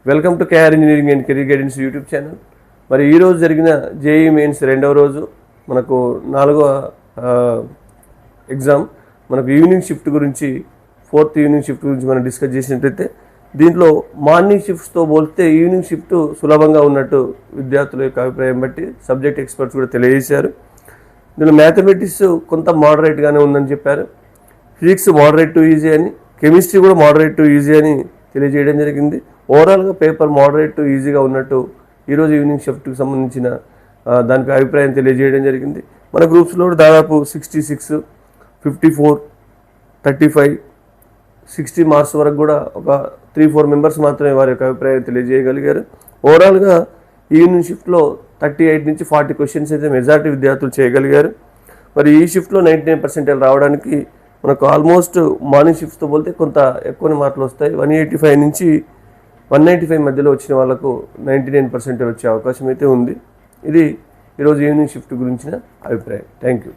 Welcome to KR engineering and career guidance YouTube channel. మరి ఈరోజు జరిగిన జేఈ మెయిన్స్ రెండవ రోజు మనకు 4వ ఎగ్జామ్ మనకు ఈవినింగ్ షిఫ్ట్ గురించి 4th ఈవినింగ్ షిఫ్ట్ గురించి మనం డిస్కస్ చేసినట్లయితే దీంట్లో మార్నింగ్ షిఫ్ట్స్తో పోలిస్తే ఈవినింగ్ షిఫ్ట్ సులభంగా ఉన్నట్టు విద్యార్థుల యొక్క అభిప్రాయం బట్టి సబ్జెక్ట్ ఎక్స్పర్ట్స్ కూడా తెలియజేశారు. దీనిలో మ్యాథమెటిక్స్ కొంత మోడరేట్గానే ఉందని చెప్పారు, ఫిజిక్స్ మోడరేట్ టు ఈజీ అని, కెమిస్ట్రీ కూడా మోడరేట్ టు ఈజీ అని తెలియజేయడం జరిగింది. ఓవరాల్గా పేపర్ మోడరేట్ టు ఈజీగా ఉన్నట్టు ఈరోజు ఈవినింగ్ షిఫ్ట్కి సంబంధించిన దానిపై అభిప్రాయం తెలియజేయడం జరిగింది. మన గ్రూప్స్లో దాదాపు 66, 54, 35, 60 మార్క్స్ వరకు కూడా ఒక 3-4 మెంబర్స్ మాత్రమే వారి యొక్క అభిప్రాయం తెలియజేయగలిగారు. ఓవరాల్గా ఈవినింగ్ షిఫ్ట్లో 38 నుంచి 40 క్వశ్చన్స్ అయితే మెజారిటీ విద్యార్థులు చేయగలిగారు. మరి ఈ షిఫ్ట్లో 99% రావడానికి మనకు ఆల్మోస్ట్ మార్నింగ్ షిఫ్ట్తో పోలితే కొంత ఎక్కువ మార్కులు వస్తాయి. 185 నుంచి 195 మధ్యలో వచ్చిన వాళ్ళకు 99% వచ్చే అవకాశం అయితే ఉంది. ఇది ఈరోజు ఈవినింగ్ షిఫ్ట్ గురించిన అభిప్రాయం. Thank you.